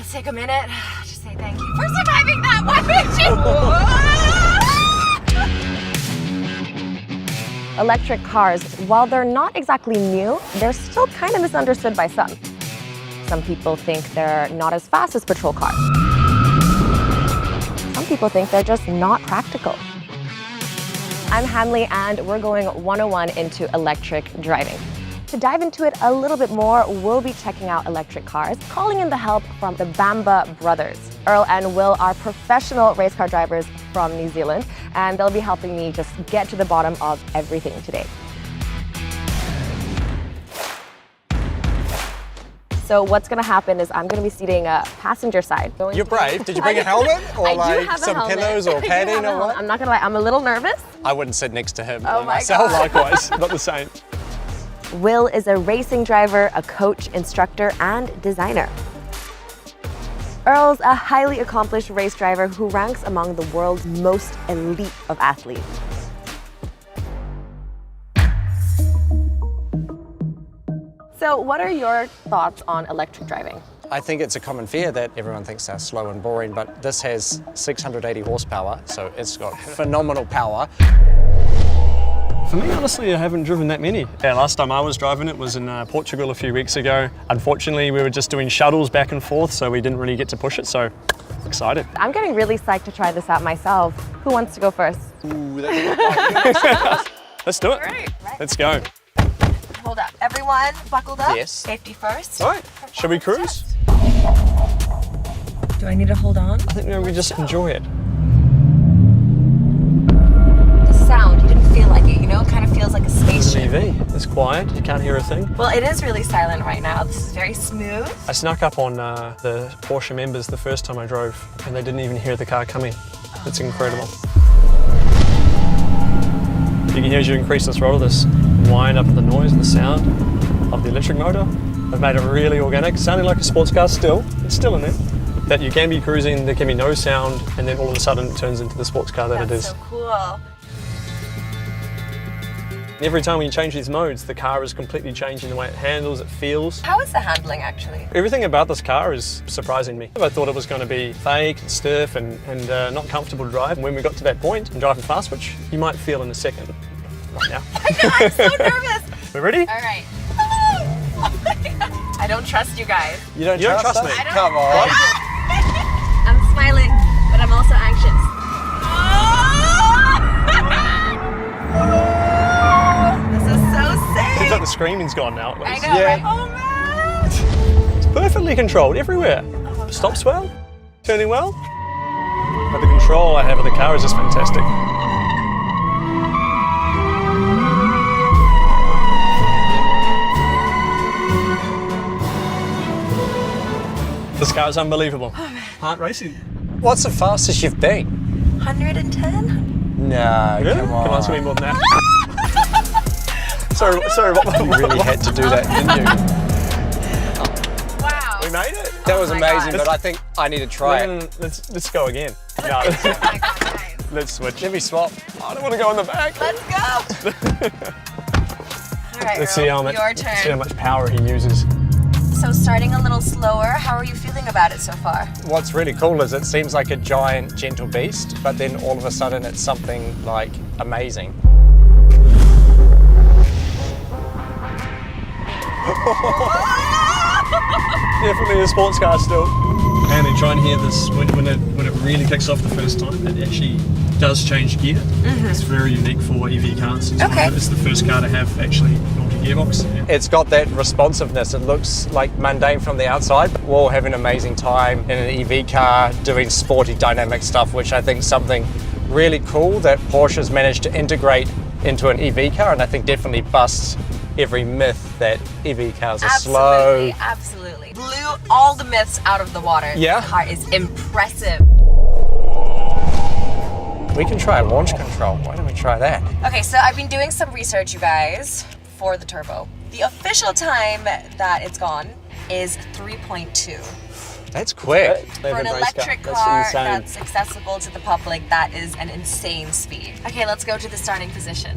let's take a minute to say thank you for surviving that one mission. Electric cars, while they're not exactly new, they're still kind of misunderstood by some. Some people think they're not as fast as petrol cars. Some people think they're just not practical. I'm Hanli, and we're going 101 into electric driving. To dive into it a little bit more, we'll be checking out electric cars, calling in the help from the Bamber brothers. Earl and Will are professional race car drivers from New Zealand, and they'll be helping me just get to the bottom of everything today. So what's going to happen is I'm going to be seating passenger side. You're brave. Did you bring a helmet or like some pillows or padding or what? I'm not going to lie, I'm a little nervous. I wouldn't sit next to him Oh or myself. Likewise, not the same. Will is a racing driver, a coach, instructor, and designer. Earl's a highly accomplished race driver who ranks among the world's most elite of athletes. So what are your thoughts on electric driving? I think it's a common fear that everyone thinks they're slow and boring, but this has 680 horsepower, so it's got phenomenal power. For me, honestly, I haven't driven that many. Yeah, last time I was driving it was in Portugal a few weeks ago. Unfortunately, we were just doing shuttles back and forth, so we didn't really get to push it, so excited. I'm getting really psyched to try this out myself. Who wants to go first? Ooh, that's Let's do it. All right. Let's go. Hold up. Everyone buckled up? Yes. Safety first. All right, shall we cruise? Do I need to hold on? I think we just enjoy it. The sound, you didn't feel like it, you know? It kind of feels like a It's spaceship. an EV. It's quiet. You can't hear a thing. Well, it is really silent right now. This is very smooth. I snuck up on the Porsche members the first time I drove, and they didn't even hear the car coming. It's incredible. You can hear as you increase the throttle, this wind up the noise and the sound of the electric motor. They've made it really organic, sounding like a sports car still. It's still in there. That you can be cruising, there can be no sound, and then all of a sudden it turns into the sports car that it is. That's so cool. Every time when you change these modes, the car is completely changing the way it handles, it feels. How is the handling actually? Everything about this car is surprising me. I thought it was going to be fake and stiff and not comfortable to drive. And when we got to that point and driving fast, which you might feel in a second, right now. I'm so nervous. We ready? All right. I don't trust you guys. You don't trust us? me? Come on. I'm smiling, but I'm also anxious. This is so safe. Seems like the screaming's gone now at I least. know, Yeah. right? Oh man. It's perfectly controlled everywhere. Stops well, turning well. But the control I have of the car is just fantastic. This car is unbelievable. Heart racing. What's the fastest you've been? 110? No, Really? come on. Come on, something more than that. sorry, what? You really had to do that, didn't you? Wow. We made it. That was my amazing, God. but I think I need to try No, it. no, no, let's go again. No, Oh my God, guys. let's switch. Let me swap. I don't want to go in the back. Let's go. All right, Let's Earl, see how much. your Let's see how turn. much power he uses. So starting a little slower, how are you feeling about it so far? What's really cool is it seems like a giant, gentle beast, but then all of a sudden it's something like amazing. Definitely a sports car still. And then try and hear this when it really kicks off the first time. It actually does change gear. It's very unique for EV cars. It's the first car to have actually multi-gearbox. It's got that responsiveness. It looks like mundane from the outside, but we're all having an amazing time in an EV car doing sporty dynamic stuff, which I think is something really cool that Porsche's managed to integrate into an EV car, and I think definitely busts every myth that EV cars are slow. Absolutely. Blew all the myths out of the water. Yeah. The car is impressive. We can try launch control. Why don't we try that? Okay, so I've been doing some research, you guys, for the Turbo. The official time that it's gone is 3.2. That's quick. For an electric car that's accessible to the public, that is an insane speed. Okay, let's go to the starting position.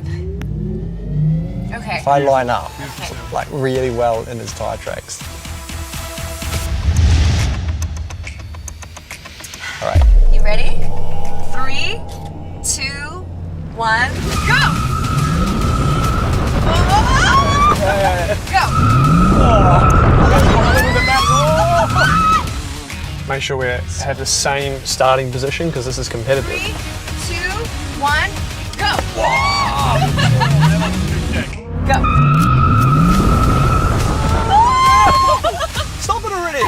Okay. If I line up like really well in his tire tracks. 2, 1, go! Go! Make sure we have the same starting position because this is competitive. 3, 2, 1, go! Go! Stop it already!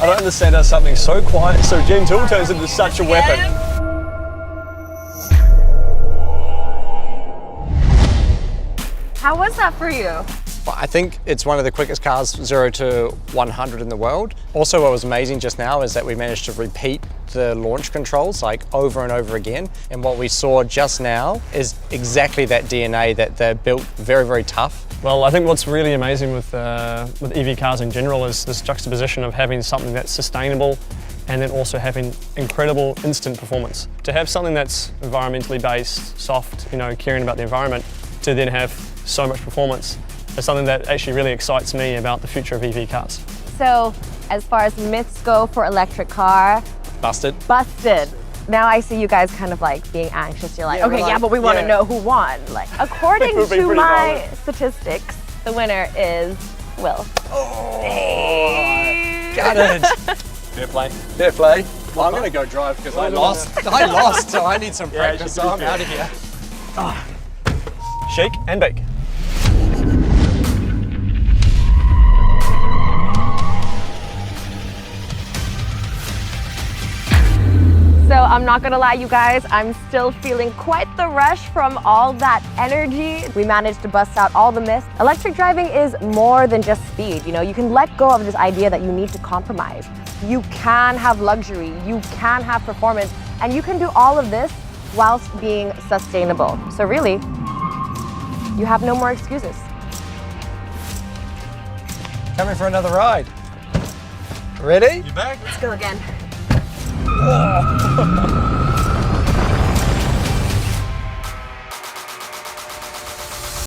I don't understand how something so quiet, so gentle turns into such a weapon. How was that for you? Well, I think it's one of the quickest cars 0 to 100 in the world. Also, what was amazing just now is that we managed to repeat the launch controls like over and over again. And what we saw just now is exactly that DNA that they're built very, very tough. Well, I think what's really amazing with EV cars in general is this juxtaposition of having something that's sustainable and then also having incredible instant performance. To have something that's environmentally based, soft, you know, caring about the environment, to then have so much performance is something that actually really excites me about the future of EV cars. So, as far as myths go for electric car, Busted. busted. Now I see you guys kind of like being anxious. You're like, Yeah, okay, we're yeah, like, but we want to yeah. know who won. Like, according We've been to pretty my violent. statistics, the winner is Will. Got it. Fair play. Fair play. Well, I'm going to go drive because I lost. I lost, so I need some practice. So I'm out of here. Shake and bake. So I'm not gonna lie, you guys, I'm still feeling quite the rush from all that energy. We managed to bust out all the myths. Electric driving is more than just speed. You know, you can let go of this idea that you need to compromise. You can have luxury, you can have performance, and you can do all of this whilst being sustainable. So really, you have no more excuses. Coming for another ride. Ready? You back? Let's go again. Oh.